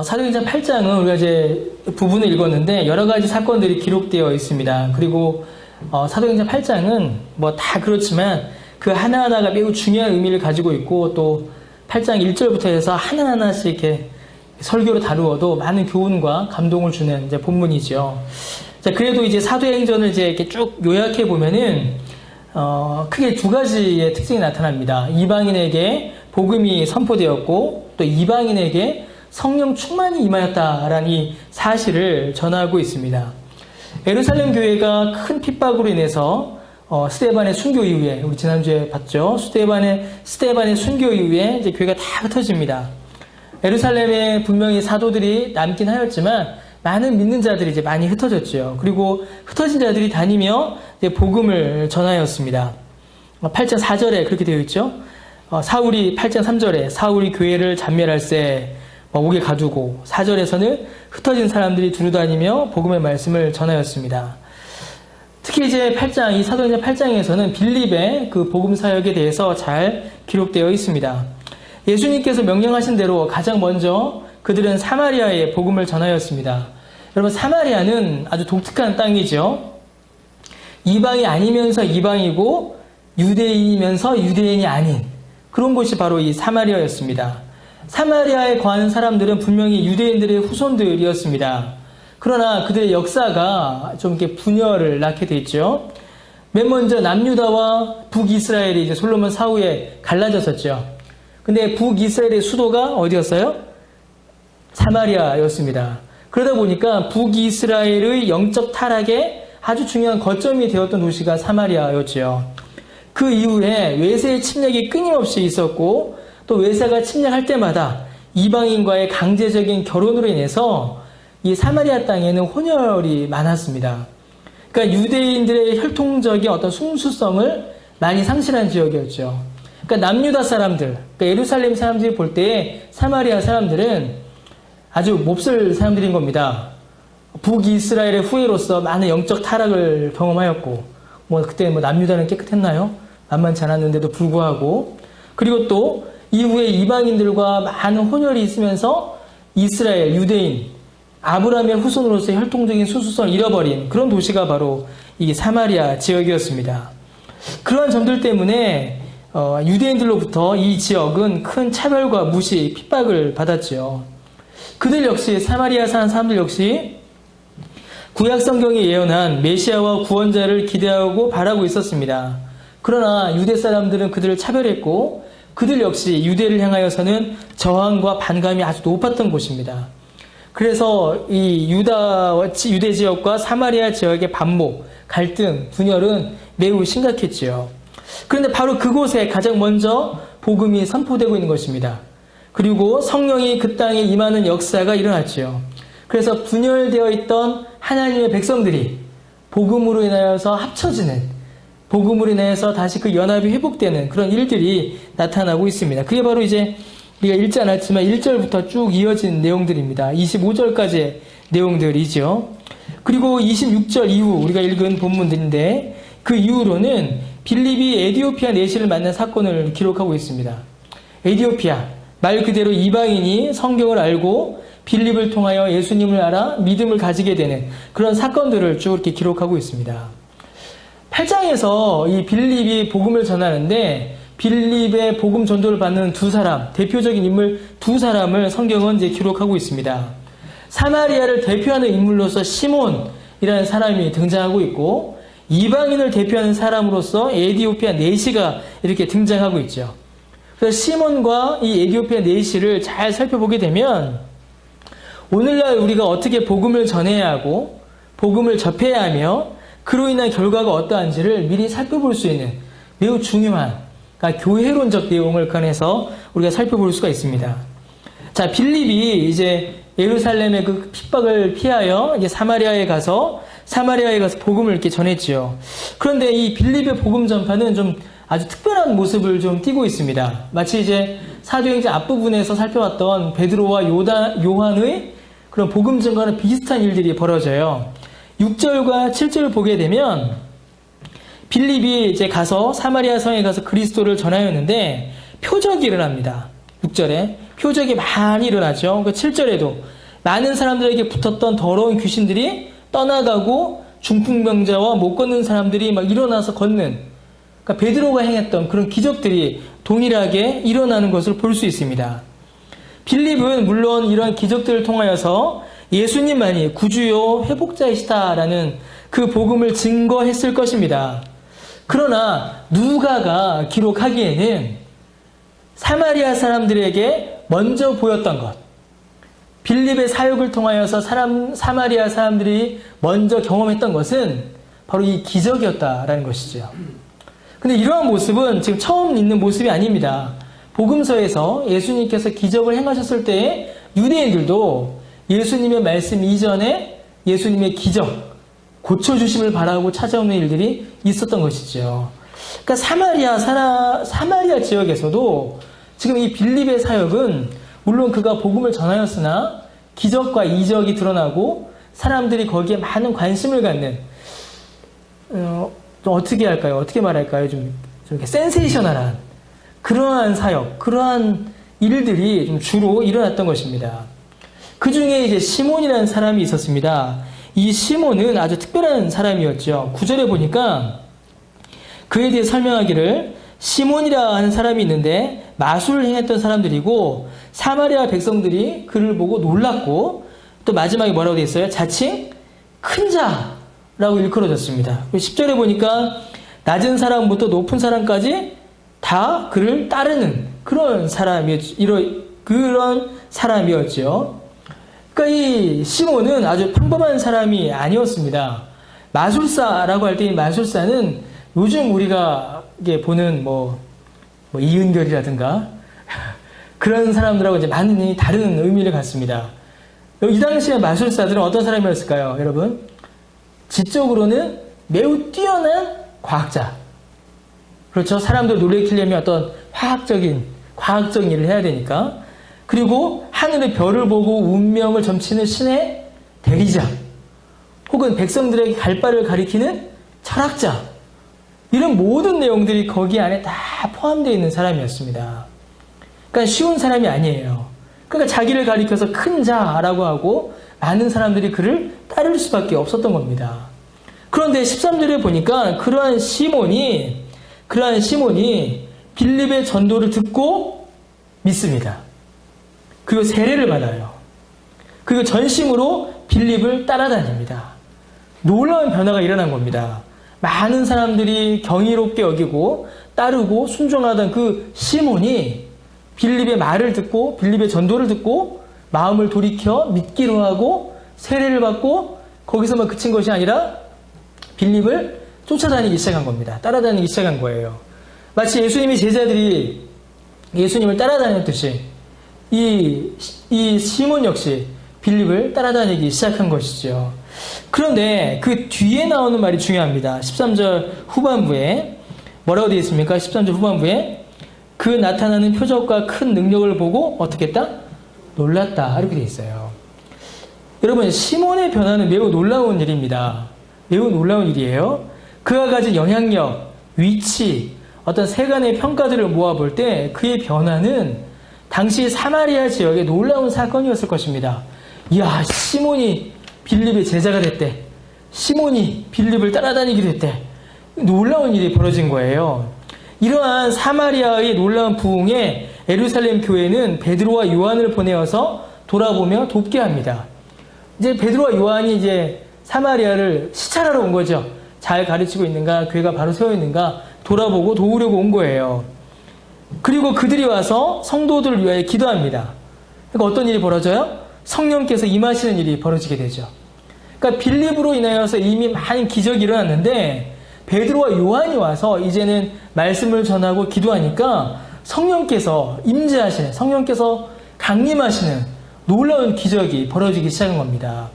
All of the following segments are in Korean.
사도행전 8장은 우리가 이제 부분을 읽었는데 여러 가지 사건들이 기록되어 있습니다. 그리고 사도행전 8장은 뭐 다 그렇지만 그 하나하나가 매우 중요한 의미를 가지고 있고 또 8장 1절부터 해서 하나하나씩 이렇게 설교로 다루어도 많은 교훈과 감동을 주는 이제 본문이죠. 자, 그래도 이제 사도행전을 이제 이렇게 쭉 요약해 보면은 크게 두 가지의 특징이 나타납니다. 이방인에게 복음이 선포되었고 또 이방인에게 성령 충만이 임하였다라는 이 사실을 전하고 있습니다. 예루살렘 교회가 큰 핍박으로 인해서 스데반의 순교 이후에 우리 지난주에 봤죠. 스데반의 순교 이후에 이제 교회가 다 흩어집니다. 예루살렘에 분명히 사도들이 남긴 하였지만 많은 믿는 자들이 이제 많이 흩어졌죠. 그리고 흩어진 자들이 다니며 이제 복음을 전하였습니다. 8장 4절에 그렇게 되어 있죠. 8장 3절에 사울이 교회를 잔멸할세 옥에 가두고 4절에서는 흩어진 사람들이 두루다니며 복음의 말씀을 전하였습니다. 특히 이제 이 사도행전 8장에서는 빌립의 그 복음 사역에 대해서 잘 기록되어 있습니다. 예수님께서 명령하신 대로 가장 먼저 그들은 사마리아에 복음을 전하였습니다. 여러분, 사마리아는 아주 독특한 땅이죠. 이방이 아니면서 이방이고 유대인이면서 유대인이 아닌 그런 곳이 바로 이 사마리아였습니다. 사마리아에 거하는 사람들은 분명히 유대인들의 후손들이었습니다. 그러나 그들의 역사가 좀 이렇게 분열을 낳게 됐죠. 맨 먼저 남유다와 북이스라엘이 이제 솔로몬 사후에 갈라졌었죠. 근데 북이스라엘의 수도가 어디였어요? 사마리아였습니다. 그러다 보니까 북이스라엘의 영적 타락에 아주 중요한 거점이 되었던 도시가 사마리아였죠. 그 이후에 외세의 침략이 끊임없이 있었고 또 외세가 침략할 때마다 이방인과의 강제적인 결혼으로 인해서 이 사마리아 땅에는 혼혈이 많았습니다. 그러니까 유대인들의 혈통적인 어떤 순수성을 많이 상실한 지역이었죠. 그러니까 남유다 사람들, 그러니까 예루살렘 사람들이 볼 때 사마리아 사람들은 아주 몹쓸 사람들인 겁니다. 북이스라엘의 후예로서 많은 영적 타락을 경험하였고, 그때 남유다는 깨끗했나요? 만만치 않았는데도 불구하고, 그리고 또 이후에 이방인들과 많은 혼혈이 있으면서 이스라엘, 유대인, 아브라함의 후손으로서의 혈통적인 순수성을 잃어버린 그런 도시가 바로 이 사마리아 지역이었습니다. 그러한 점들 때문에 유대인들로부터 이 지역은 큰 차별과 무시, 핍박을 받았지요. 그들 역시 사마리아 사는 사람들 역시 구약 성경에 예언한 메시아와 구원자를 기대하고 바라고 있었습니다. 그러나 유대 사람들은 그들을 차별했고 그들 역시 유대를 향하여서는 저항과 반감이 아주 높았던 곳입니다. 그래서 이 유대 지역과 사마리아 지역의 반목, 갈등, 분열은 매우 심각했지요. 그런데 바로 그곳에 가장 먼저 복음이 선포되고 있는 것입니다. 그리고 성령이 그 땅에 임하는 역사가 일어났지요. 그래서 분열되어 있던 하나님의 백성들이 복음으로 인하여서 합쳐지는, 복음으로 인해서 다시 그 연합이 회복되는 그런 일들이 나타나고 있습니다. 그게 바로 이제 우리가 읽지 않았지만 1절부터 쭉 이어진 내용들입니다. 25절까지의 내용들이죠. 그리고 26절 이후 우리가 읽은 본문들인데 그 이후로는 빌립이 에디오피아 내시를 만난 사건을 기록하고 있습니다. 에디오피아, 말 그대로 이방인이 성경을 알고 빌립을 통하여 예수님을 알아 믿음을 가지게 되는 그런 사건들을 쭉 이렇게 기록하고 있습니다. 8장에서 이 빌립이 복음을 전하는데 빌립의 복음 전도를 받는 두 사람, 대표적인 인물 두 사람을 성경은 이제 기록하고 있습니다. 사마리아를 대표하는 인물로서 시몬이라는 사람이 등장하고 있고 이방인을 대표하는 사람으로서 에디오피아 내시가 이렇게 등장하고 있죠. 그래서 시몬과 이 에디오피아 내시를 잘 살펴보게 되면 오늘날 우리가 어떻게 복음을 전해야 하고 복음을 접해야 하며 그로 인한 결과가 어떠한지를 미리 살펴볼 수 있는 매우 중요한, 그러니까 교회론적 내용을 꺼내서 우리가 살펴볼 수가 있습니다. 자, 빌립이 이제 예루살렘의 그 핍박을 피하여 이제 사마리아에 가서 복음을 이렇게 전했지요. 그런데 이 빌립의 복음 전파는 좀 아주 특별한 모습을 좀 띠고 있습니다. 마치 이제 사도행전 앞부분에서 살펴봤던 베드로와 요한의 그런 복음 전과는 비슷한 일들이 벌어져요. 6절과 7절을 보게 되면 빌립이 이제 가서 사마리아 성에 가서 그리스도를 전하였는데 표적이 일어납니다. 6절에 표적이 많이 일어나죠. 그 7절에도 많은 사람들에게 붙었던 더러운 귀신들이 떠나가고 중풍병자와 못 걷는 사람들이 막 일어나서 걷는, 그러니까 베드로가 행했던 그런 기적들이 동일하게 일어나는 것을 볼 수 있습니다. 빌립은 물론 이런 기적들을 통하여서 예수님만이 구주요 회복자이시다라는 그 복음을 증거했을 것입니다. 그러나 누가가 기록하기에는 사마리아 사람들에게 먼저 보였던 것, 빌립의 사역을 통하여서 사마리아 사람들이 먼저 경험했던 것은 바로 이 기적이었다라는 것이죠. 근데 이러한 모습은 지금 처음 있는 모습이 아닙니다. 복음서에서 예수님께서 기적을 행하셨을 때에 유대인들도 예수님의 말씀 이전에 예수님의 기적, 고쳐주심을 바라고 찾아오는 일들이 있었던 것이죠. 그러니까 사마리아 지역에서도 지금 이 빌립의 사역은 물론 그가 복음을 전하였으나 기적과 이적이 드러나고 사람들이 거기에 많은 관심을 갖는, 좀 어떻게 할까요? 어떻게 말할까요? 좀 이렇게 센세이셔널한 그러한 사역, 그러한 일들이 좀 주로 일어났던 것입니다. 그 중에 이제 시몬이라는 사람이 있었습니다. 이 시몬은 아주 특별한 사람이었죠. 9절에 보니까 그에 대해 설명하기를 시몬이라 하는 사람이 있는데 마술을 행했던 사람들이고 사마리아 백성들이 그를 보고 놀랐고 또 마지막에 뭐라고 되어 있어요? 자칭 큰 자라고 일컬어졌습니다. 10절에 보니까 낮은 사람부터 높은 사람까지 다 그를 따르는 그런 사람이었죠. 그러니까 이 시몬은 아주 평범한 사람이 아니었습니다. 마술사라고 할 때 이 마술사는 요즘 우리가 보는 이은결이라든가 그런 사람들하고 이제 많이 다른 의미를 갖습니다. 이 당시에 마술사들은 어떤 사람이었을까요, 여러분? 지적으로는 매우 뛰어난 과학자. 그렇죠. 사람들 놀래키려면 어떤 과학적인 일을 해야 되니까. 그리고 하늘의 별을 보고 운명을 점치는 신의 대리자. 혹은 백성들에게 갈 바를 가리키는 철학자. 이런 모든 내용들이 거기 안에 다 포함되어 있는 사람이었습니다. 그러니까 쉬운 사람이 아니에요. 그러니까 자기를 가리켜서 큰 자라고 하고 많은 사람들이 그를 따를 수밖에 없었던 겁니다. 그런데 13절에 보니까 그러한 시몬이 빌립의 전도를 듣고 믿습니다. 그리고 세례를 받아요. 그리고 전심으로 빌립을 따라다닙니다. 놀라운 변화가 일어난 겁니다. 많은 사람들이 경이롭게 여기고 따르고 순종하던 그 시몬이 빌립의 말을 듣고 빌립의 전도를 듣고 마음을 돌이켜 믿기로 하고 세례를 받고 거기서만 그친 것이 아니라 빌립을 쫓아다니기 시작한 겁니다. 따라다니기 시작한 거예요. 마치 예수님의 제자들이 예수님을 따라다녔듯이 이 시몬 역시 빌립을 따라다니기 시작한 것이죠. 그런데 그 뒤에 나오는 말이 중요합니다. 13절 후반부에 뭐라고 되어 있습니까? 13절 후반부에 그 나타나는 표적과 큰 능력을 보고 어떻게 했다? 놀랐다. 이렇게 되어 있어요. 여러분, 시몬의 변화는 매우 놀라운 일입니다. 매우 놀라운 일이에요. 그가 가진 영향력, 위치, 어떤 세간의 평가들을 모아볼 때 그의 변화는 당시 사마리아 지역의 놀라운 사건이었을 것입니다. 이야, 시몬이 빌립의 제자가 됐대. 시몬이 빌립을 따라다니게 됐대. 놀라운 일이 벌어진 거예요. 이러한 사마리아의 놀라운 부흥에 예루살렘 교회는 베드로와 요한을 보내어서 돌아보며 돕게 합니다. 이제 베드로와 요한이 이제 사마리아를 시찰하러 온 거죠. 잘 가르치고 있는가, 교회가 바로 세워 있는가 돌아보고 도우려고 온 거예요. 그리고 그들이 와서 성도들을 위하여 기도합니다. 그러니까 어떤 일이 벌어져요? 성령께서 임하시는 일이 벌어지게 되죠. 그러니까 빌립으로 인하여서 이미 많은 기적이 일어났는데 베드로와 요한이 와서 이제는 말씀을 전하고 기도하니까 성령께서 임재하시는, 성령께서 강림하시는 놀라운 기적이 벌어지기 시작한 겁니다.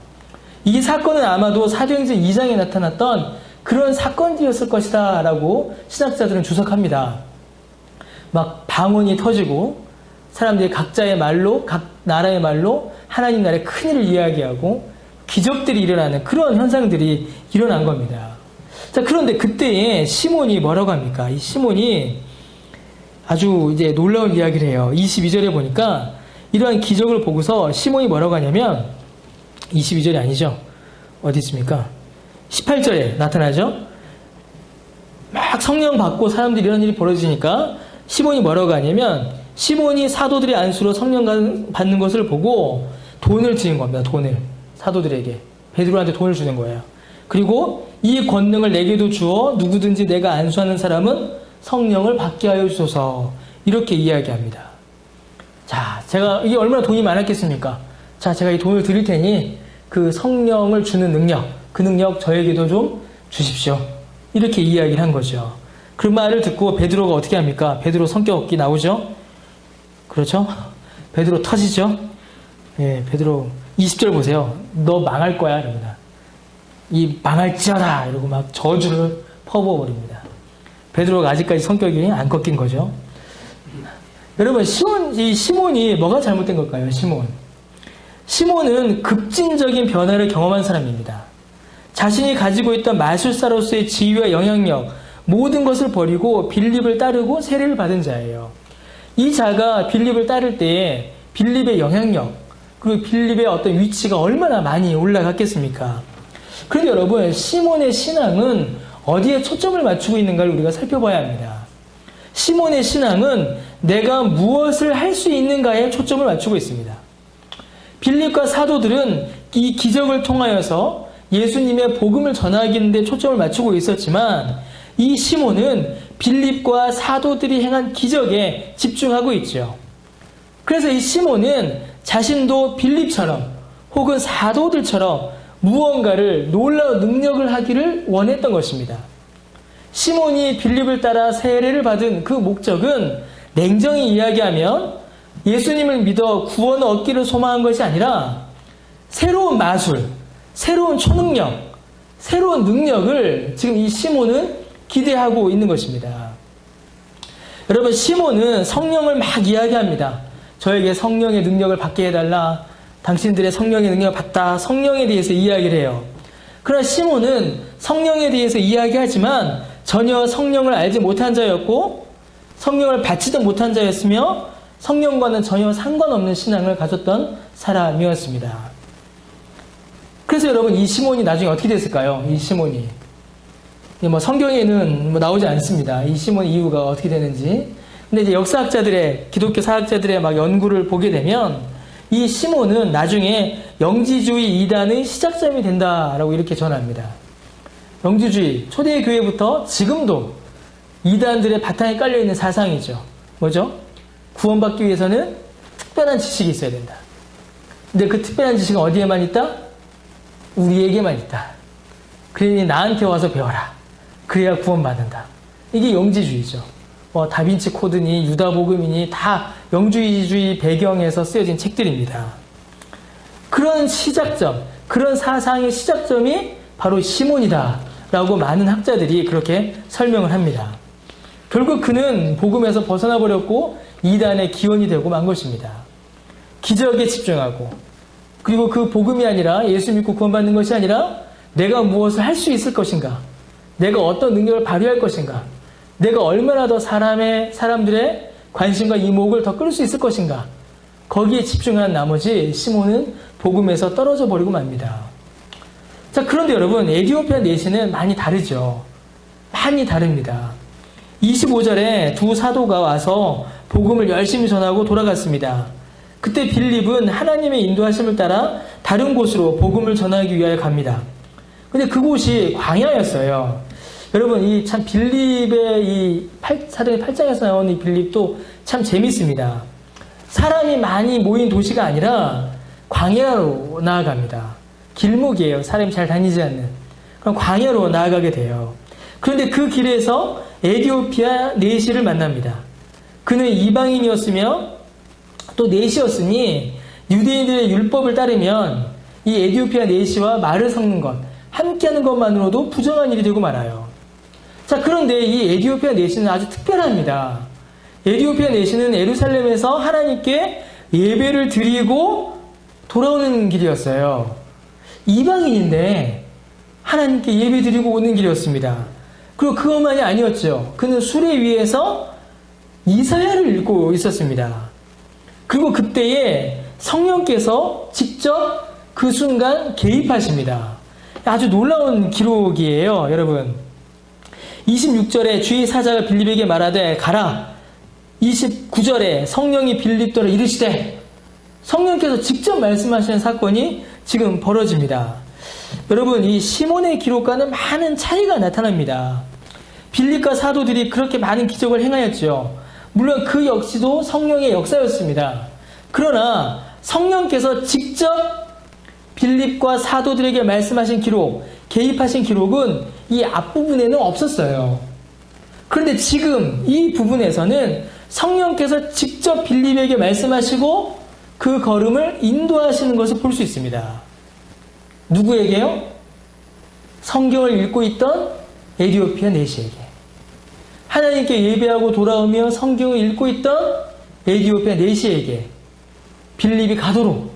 이 사건은 아마도 사도행전 2장에 나타났던 그런 사건이었을 것이다 라고 신학자들은 주석합니다. 막 방언이 터지고 사람들이 각자의 말로, 각 나라의 말로 하나님 나라의 큰일을 이야기하고 기적들이 일어나는 그런 현상들이 일어난 겁니다. 자, 그런데 그때에 시몬이 뭐라고 합니까? 이 시몬이 아주 이제 놀라운 이야기를 해요. 22절에 보니까 이러한 기적을 보고서 시몬이 뭐라고 하냐면 22절이 아니죠. 어디 있습니까? 18절에 나타나죠. 막 성령 받고 사람들이 이런 일이 벌어지니까 시몬이 뭐라고 하냐면 시몬이 사도들의 안수로 성령 받는 것을 보고 돈을 주는 겁니다. 돈을 사도들에게 베드로한테 돈을 주는 거예요. 그리고 이 권능을 내게도 주어 누구든지 내가 안수하는 사람은 성령을 받게 하여 주소서 이렇게 이야기합니다. 자, 제가 이게 얼마나 돈이 많았겠습니까? 자, 제가 이 돈을 드릴 테니 그 성령을 주는 능력, 그 능력 저에게도 좀 주십시오. 이렇게 이야기를 한 거죠. 그 말을 듣고 베드로가 어떻게 합니까? 베드로 성격 없기 나오죠? 그렇죠? 베드로 터지죠? 예, 베드로 20절 보세요. 너 망할 거야 이럽니다. 이 망할지어다 이러고 막 저주를 퍼부어버립니다. 베드로가 아직까지 성격이 안 꺾인 거죠. 여러분 이 시몬이 뭐가 잘못된 걸까요? 시몬은 급진적인 변화를 경험한 사람입니다. 자신이 가지고 있던 마술사로서의 지위와 영향력 모든 것을 버리고 빌립을 따르고 세례를 받은 자예요. 이 자가 빌립을 따를 때에 빌립의 영향력 그리고 빌립의 어떤 위치가 얼마나 많이 올라갔겠습니까? 그런데 여러분 시몬의 신앙은 어디에 초점을 맞추고 있는가를 우리가 살펴봐야 합니다. 시몬의 신앙은 내가 무엇을 할 수 있는가에 초점을 맞추고 있습니다. 빌립과 사도들은 이 기적을 통하여서 예수님의 복음을 전하기는데 초점을 맞추고 있었지만 이 시몬은 빌립과 사도들이 행한 기적에 집중하고 있죠. 그래서 이 시몬은 자신도 빌립처럼 혹은 사도들처럼 무언가를 놀라운 능력을 하기를 원했던 것입니다. 시몬이 빌립을 따라 세례를 받은 그 목적은 냉정히 이야기하면 예수님을 믿어 구원을 얻기를 소망한 것이 아니라 새로운 마술, 새로운 초능력, 새로운 능력을 지금 이 시몬은 기대하고 있는 것입니다. 여러분 시몬은 성령을 막 이야기합니다. 저에게 성령의 능력을 받게 해달라. 당신들의 성령의 능력을 받다. 성령에 대해서 이야기를 해요. 그러나 시몬은 성령에 대해서 이야기하지만 전혀 성령을 알지 못한 자였고 성령을 받지도 못한 자였으며 성령과는 전혀 상관없는 신앙을 가졌던 사람이었습니다. 그래서 여러분 이 시몬이 나중에 어떻게 됐을까요? 이 시몬이 성경에는 나오지 않습니다. 이 시몬 이유가 어떻게 되는지. 근데 이제 역사학자들의 기독교 사학자들의 막 연구를 보게 되면 이 시몬은 나중에 영지주의 이단의 시작점이 된다라고 이렇게 전합니다. 영지주의 초대교회부터 지금도 이단들의 바탕에 깔려 있는 사상이죠. 뭐죠? 구원받기 위해서는 특별한 지식이 있어야 된다. 근데 그 특별한 지식은 어디에만 있다? 우리에게만 있다. 그러니 나한테 와서 배워라. 그래야 구원받는다. 이게 영지주의죠. 다빈치 코드니 유다복음이니 다 영지주의 배경에서 쓰여진 책들입니다. 그런 시작점, 그런 사상의 시작점이 바로 시몬이다 라고 많은 학자들이 그렇게 설명을 합니다. 결국 그는 복음에서 벗어나 버렸고 이단의 기원이 되고 만 것입니다. 기적에 집중하고 그리고 그 복음이 아니라 예수 믿고 구원받는 것이 아니라 내가 무엇을 할 수 있을 것인가, 내가 어떤 능력을 발휘할 것인가, 내가 얼마나 더 사람들의 관심과 이목을 더 끌 수 있을 것인가, 거기에 집중한 나머지 시몬은 복음에서 떨어져 버리고 맙니다. 자, 그런데 여러분 에티오피아 내시는 많이 다르죠. 많이 다릅니다. 25절에 두 사도가 와서 복음을 열심히 전하고 돌아갔습니다. 그때 빌립은 하나님의 인도하심을 따라 다른 곳으로 복음을 전하기 위하여 갑니다. 근데 그곳이 광야였어요. 여러분 이 참 빌립의 이 사도행 8장에서 나오는 이 빌립도 참 재밌습니다. 사람이 많이 모인 도시가 아니라 광야로 나아갑니다. 길목이에요. 사람이 잘 다니지 않는. 그럼 광야로 나아가게 돼요. 그런데 그 길에서 에티오피아 내시를 만납니다. 그는 이방인이었으며 또 내시였으니 유대인들의 율법을 따르면 이 에티오피아 내시와 말을 섞는 것, 함께하는 것만으로도 부정한 일이 되고 말아요. 자, 그런데 이 에티오피아 내시는 아주 특별합니다. 에티오피아 내시는 예루살렘에서 하나님께 예배를 드리고 돌아오는 길이었어요. 이방인인데 하나님께 예배 드리고 오는 길이었습니다. 그리고 그것만이 아니었죠. 그는 수레 위에서 이사야를 읽고 있었습니다. 그리고 그때에 성령께서 직접 그 순간 개입하십니다. 아주 놀라운 기록이에요, 여러분. 26절에 주의 사자가 빌립에게 말하되 가라. 29절에 성령이 빌립더러 이르시되, 성령께서 직접 말씀하시는 사건이 지금 벌어집니다. 여러분, 이 시몬의 기록과는 많은 차이가 나타납니다. 빌립과 사도들이 그렇게 많은 기적을 행하였죠. 물론 그 역시도 성령의 역사였습니다. 그러나 성령께서 직접 빌립과 사도들에게 말씀하신 기록, 개입하신 기록은 이 앞부분에는 없었어요. 그런데 지금 이 부분에서는 성령께서 직접 빌립에게 말씀하시고 그 걸음을 인도하시는 것을 볼 수 있습니다. 누구에게요? 성경을 읽고 있던 에티오피아 내시에게. 하나님께 예배하고 돌아오며 성경을 읽고 있던 에티오피아 내시에게 빌립이 가도록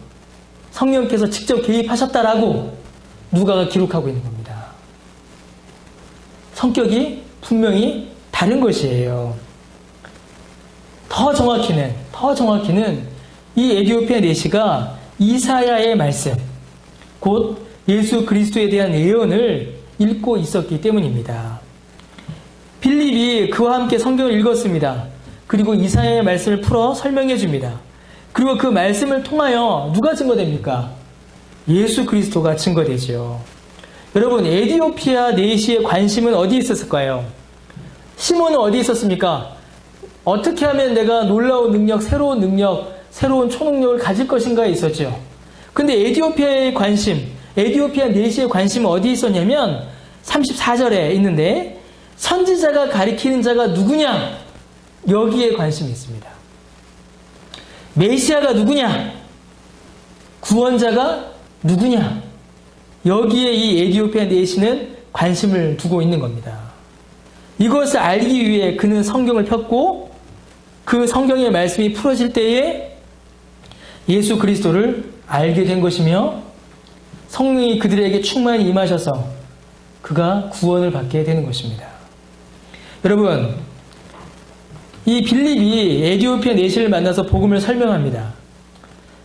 성령께서 직접 개입하셨다라고 누가가 기록하고 있는 겁니다. 성격이 분명히 다른 것이에요. 더 정확히는 이 에티오피아 내시가 이사야의 말씀, 곧 예수 그리스도에 대한 예언을 읽고 있었기 때문입니다. 빌립이 그와 함께 성경을 읽었습니다. 그리고 이사야의 말씀을 풀어 설명해 줍니다. 그리고 그 말씀을 통하여 누가 증거됩니까? 예수 그리스도가 증거되죠. 여러분, 에티오피아 내시의 관심은 어디에 있었을까요? 시몬은 어디에 있었습니까? 어떻게 하면 내가 놀라운 능력, 새로운 초능력을 가질 것인가에 있었죠. 근데 에티오피아의 관심, 에티오피아 내시의 관심은 어디에 있었냐면 34절에 있는데 선지자가 가리키는 자가 누구냐? 여기에 관심이 있습니다. 메시아가 누구냐? 구원자가 누구냐? 여기에 이 에티오피아 내시는 관심을 두고 있는 겁니다. 이것을 알기 위해 그는 성경을 폈고 그 성경의 말씀이 풀어질 때에 예수 그리스도를 알게 된 것이며 성령이 그들에게 충만히 임하셔서 그가 구원을 받게 되는 것입니다. 여러분, 이 빌립이 에티오피아 내시를 만나서 복음을 설명합니다.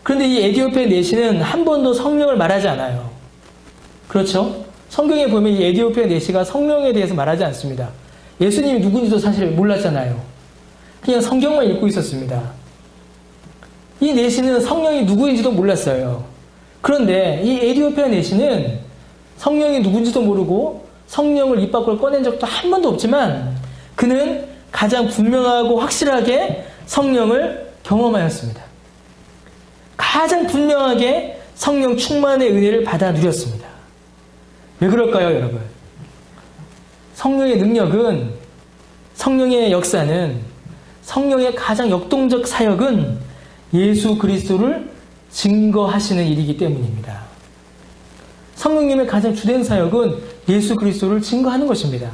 그런데 이 에티오피아 내시는 한 번도 성령을 말하지 않아요. 그렇죠? 성경에 보면 이 에티오피아 내시가 성령에 대해서 말하지 않습니다. 예수님이 누군지도 사실 몰랐잖아요. 그냥 성경만 읽고 있었습니다. 이 내시는 성령이 누구인지도 몰랐어요. 그런데 이 에티오피아 내시는 성령이 누군지도 모르고 성령을 입 밖으로 꺼낸 적도 한 번도 없지만 그는 가장 분명하고 확실하게 성령을 경험하였습니다. 가장 분명하게 성령 충만의 은혜를 받아 누렸습니다. 왜 그럴까요, 여러분? 성령의 능력은, 성령의 역사는, 성령의 가장 역동적 사역은 예수 그리스도를 증거하시는 일이기 때문입니다. 성령님의 가장 주된 사역은 예수 그리스도를 증거하는 것입니다.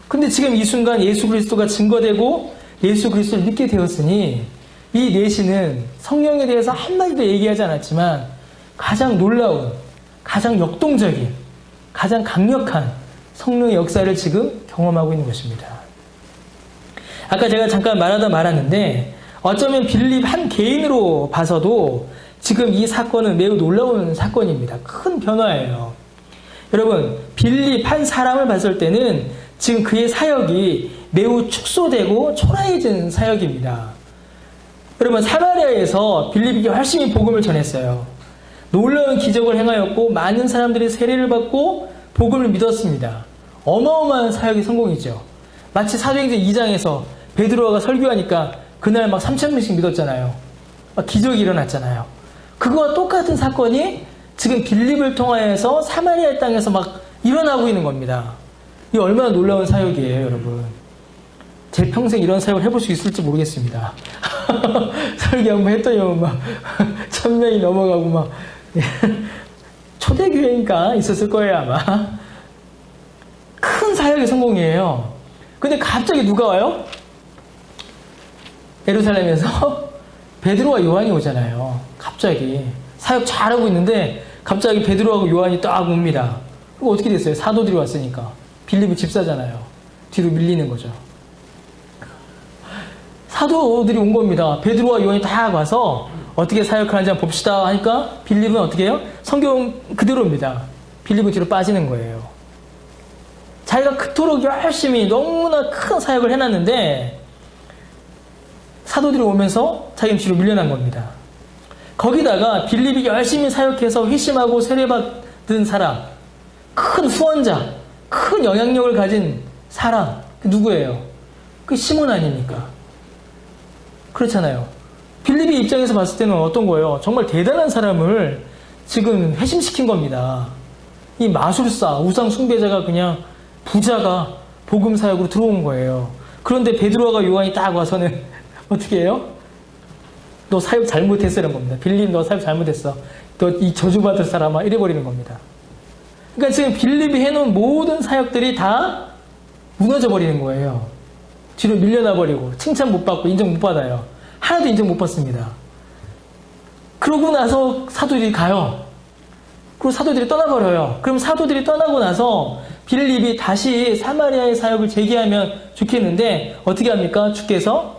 근데 지금 이 순간 예수 그리스도가 증거되고 예수 그리스도를 믿게 되었으니 이 내시는 성령에 대해서 한마디도 얘기하지 않았지만 가장 놀라운, 가장 역동적인, 가장 강력한 성령의 역사를 지금 경험하고 있는 것입니다. 아까 제가 잠깐 말하다 말았는데 어쩌면 빌립 한 개인으로 봐서도 지금 이 사건은 매우 놀라운 사건입니다. 큰 변화예요. 여러분, 빌립 한 사람을 봤을 때는 지금 그의 사역이 매우 축소되고 초라해진 사역입니다. 여러분, 사마리아에서 빌립이 열심히 복음을 전했어요. 놀라운 기적을 행하였고 많은 사람들이 세례를 받고 복음을 믿었습니다. 어마어마한 사역의 성공이죠. 마치 사도행전 2장에서 베드로가 설교하니까 그날 막 3,000명씩 믿었잖아요. 막 기적이 일어났잖아요. 그거와 똑같은 사건이 지금 빌립을 통하여서 사마리아 땅에서 막 일어나고 있는 겁니다. 이게 얼마나 놀라운 사역이에요, 여러분. 제 평생 이런 사역을 해볼 수 있을지 모르겠습니다. 설교 한번 했더니 막 1,000명이 넘어가고 막 초대교회니까 있었을 거예요, 아마. 큰 사역의 성공이에요. 근데 갑자기 누가 와요? 예루살렘에서 베드로와 요한이 오잖아요. 갑자기 사역 잘하고 있는데 갑자기 베드로하고 요한이 딱 옵니다. 그럼 어떻게 됐어요? 사도들이 왔으니까. 빌립은 집사잖아요. 뒤로 밀리는 거죠. 사도들이 온 겁니다. 베드로와 요한이 다 와서 어떻게 사역하는지 한번 봅시다 하니까 빌립은 어떻게 해요? 성경 그대로입니다. 빌립은 뒤로 빠지는 거예요. 자기가 그토록 열심히 너무나 큰 사역을 해놨는데 사도들이 오면서 자기는 뒤로 밀려난 겁니다. 거기다가 빌립이 열심히 사역해서 회심하고 세례받은 사람, 큰 후원자, 큰 영향력을 가진 사람, 그 누구예요? 그 시몬 아닙니까? 그렇잖아요. 빌립의 입장에서 봤을 때는 어떤 거예요? 정말 대단한 사람을 지금 회심시킨 겁니다. 이 마술사, 우상 숭배자가 그냥 부자가 복음 사역으로 들어온 거예요. 그런데 베드로와 요한이 딱 와서는 어떻게 해요? 너 사역 잘못했어 이런 겁니다. 빌립 너 사역 잘못했어. 너 이 저주받을 사람아 이래버리는 겁니다. 그러니까 지금 빌립이 해놓은 모든 사역들이 다 무너져 버리는 거예요. 뒤로 밀려나 버리고 칭찬 못 받고 인정 못 받아요. 하나도 인정 못 받습니다. 그러고 나서 사도들이 가요. 그리고 사도들이 떠나버려요. 그럼 사도들이 떠나고 나서 빌립이 다시 사마리아의 사역을 재개하면 좋겠는데 어떻게 합니까? 주께서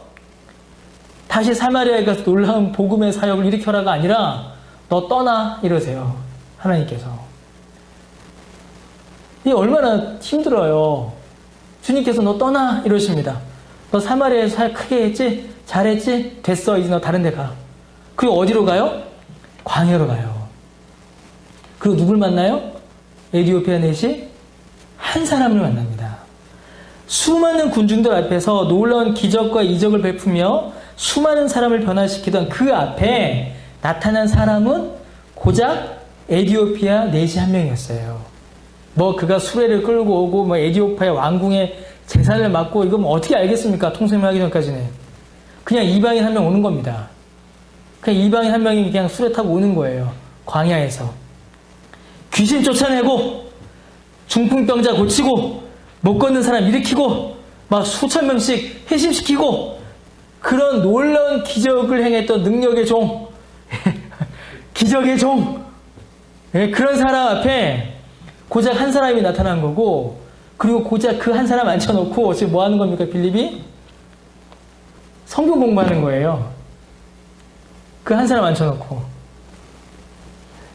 다시 사마리아에 가서 놀라운 복음의 사역을 일으켜라가 아니라 너 떠나 이러세요. 하나님께서. 이게 얼마나 힘들어요. 주님께서 너 떠나 이러십니다. 너 사마리아에서 사역 크게 했지? 잘했지? 됐어. 이제 너 다른 데 가. 그리고 어디로 가요? 광야로 가요. 그리고 누굴 만나요? 에디오피아 넷이 한 사람을 만납니다. 수많은 군중들 앞에서 놀라운 기적과 이적을 베푸며 수많은 사람을 변화시키던 그 앞에 나타난 사람은 고작 에디오피아 넷이 한 명이었어요. 뭐 그가 수레를 끌고 오고 뭐 에디오피아 왕궁의 재산을 맡고 이거 뭐 어떻게 알겠습니까? 통솔명하기 전까지는. 그냥 이방인 한 명 오는 겁니다. 그냥 이방인 한 명이 그냥 수레 타고 오는 거예요. 광야에서. 귀신 쫓아내고 중풍병자 고치고 못 걷는 사람 일으키고 막 수천 명씩 회심시키고 그런 놀라운 기적을 행했던 능력의 종 기적의 종 그런 사람 앞에 고작 한 사람이 나타난 거고 그리고 고작 그 한 사람 앉혀놓고 지금 뭐 하는 겁니까? 빌립이? 성경 공부하는 거예요. 그 한 사람 앉혀놓고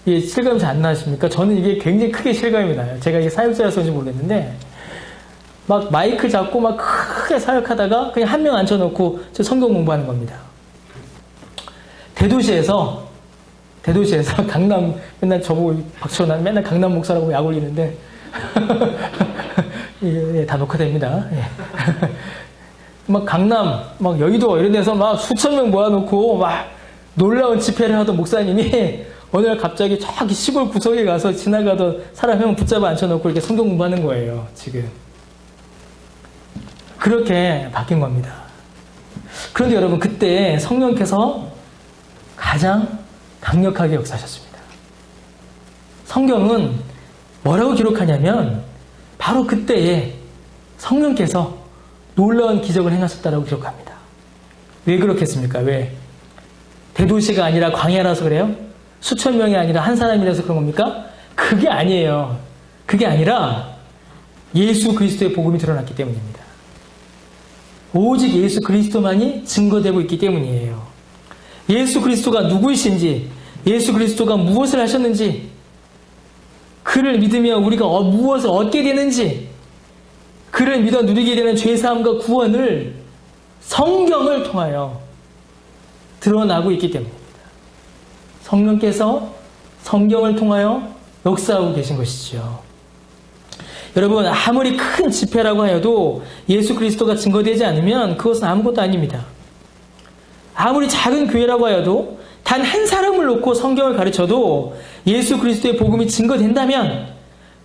이게 실감이 잘 안 나십니까? 저는 이게 굉장히 크게 실감이 나요. 제가 이게 사역자라서인지 모르겠는데 막 마이크 잡고 막 크게 사역하다가 그냥 한 명 앉혀놓고 저 성경 공부하는 겁니다. 대도시에서 강남 맨날 저보고 박지원 맨날 강남 목사라고 약 올리는데 예, 다 녹화됩니다. 예. 막 강남, 막 여의도 이런 데서 막 수천 명 모아놓고 막 놀라운 집회를 하던 목사님이 어느 날 갑자기 저기 시골 구석에 가서 지나가던 사람 한 명 붙잡아 앉혀놓고 이렇게 성경 공부하는 거예요. 지금 그렇게 바뀐 겁니다. 그런데 여러분 그때 성령께서 가장 강력하게 역사하셨습니다. 성경은 뭐라고 기록하냐면 바로 그때에 성령께서 놀라운 기적을 행하셨다라고 기록합니다. 왜 그렇겠습니까? 왜? 대도시가 아니라 광야라서 그래요? 수천 명이 아니라 한 사람이라서 그런 겁니까? 그게 아니에요. 그게 아니라 예수 그리스도의 복음이 드러났기 때문입니다. 오직 예수 그리스도만이 증거되고 있기 때문이에요. 예수 그리스도가 누구이신지, 예수 그리스도가 무엇을 하셨는지, 그를 믿으며 우리가 무엇을 얻게 되는지, 그를 믿어 누리게 되는 죄사함과 구원을 성경을 통하여 드러나고 있기 때문입니다. 성령께서 성경을 통하여 역사하고 계신 것이죠. 여러분 아무리 큰 집회라고 하여도 예수 그리스도가 증거되지 않으면 그것은 아무것도 아닙니다. 아무리 작은 교회라고 하여도 단 한 사람을 놓고 성경을 가르쳐도 예수 그리스도의 복음이 증거된다면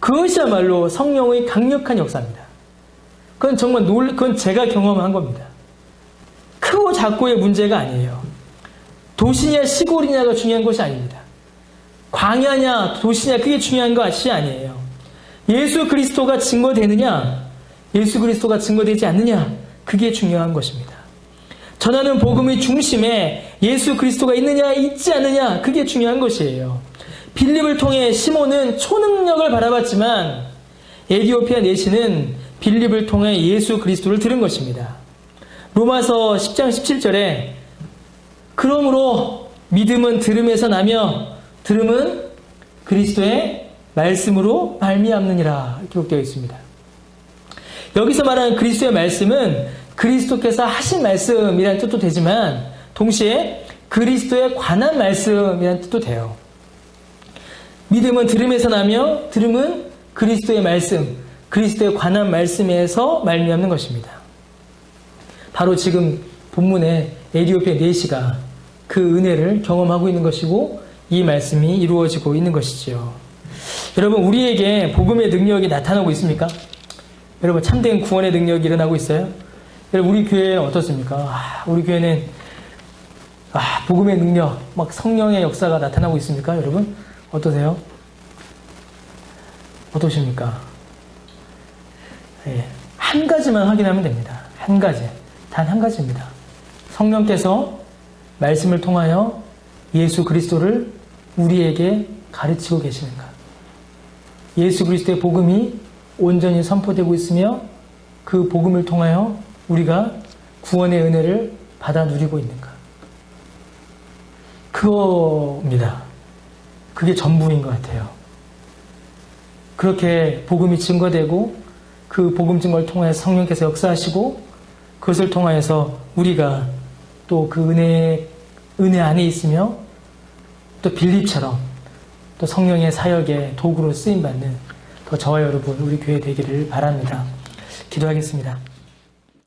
그것이야말로 성령의 강력한 역사입니다. 그건 정말 그건 제가 경험한 겁니다. 크고 작고의 문제가 아니에요. 도시냐 시골이냐가 중요한 것이 아닙니다. 광야냐 도시냐 그게 중요한 것이 아니에요. 예수 그리스도가 증거되느냐 예수 그리스도가 증거되지 않느냐 그게 중요한 것입니다. 전하는 복음의 중심에 예수 그리스도가 있느냐 있지 않느냐 그게 중요한 것이에요. 빌립을 통해 시몬은 초능력을 바라봤지만 에디오피아 내시는 빌립을 통해 예수 그리스도를 들은 것입니다. 로마서 10장 17절에 그러므로 믿음은 들음에서 나며 들음은 그리스도의 말씀으로 말미암느니라 기록되어 있습니다. 여기서 말하는 그리스도의 말씀은 그리스도께서 하신 말씀이라는 뜻도 되지만 동시에 그리스도에 관한 말씀이라는 뜻도 돼요. 믿음은 들음에서 나며 들음은 그리스도의 말씀, 그리스도에 관한 말씀에서 말미암는 것입니다. 바로 지금 본문의 에티오피아 내시가 그 은혜를 경험하고 있는 것이고 이 말씀이 이루어지고 있는 것이지요. 여러분, 우리에게 복음의 능력이 나타나고 있습니까? 여러분, 참된 구원의 능력이 일어나고 있어요? 여러분, 우리 교회는 어떻습니까? 우리 교회는 복음의 능력, 막 성령의 역사가 나타나고 있습니까? 여러분, 어떠세요? 어떠십니까? 예, 한 가지만 확인하면 됩니다. 한 가지. 단 한 가지입니다. 성령께서 말씀을 통하여 예수 그리스도를 우리에게 가르치고 계시는가? 예수 그리스도의 복음이 온전히 선포되고 있으며 그 복음을 통하여 우리가 구원의 은혜를 받아 누리고 있는가? 그겁니다. 그게 전부인 것 같아요. 그렇게 복음이 증거되고 그 복음 증거를 통해서 성령께서 역사하시고 그것을 통하여서 우리가 또 그 은혜 안에 있으며 또 빌립처럼 또 성령의 사역의 도구로 쓰임받는 또 저와 여러분 우리 교회 되기를 바랍니다. 기도하겠습니다.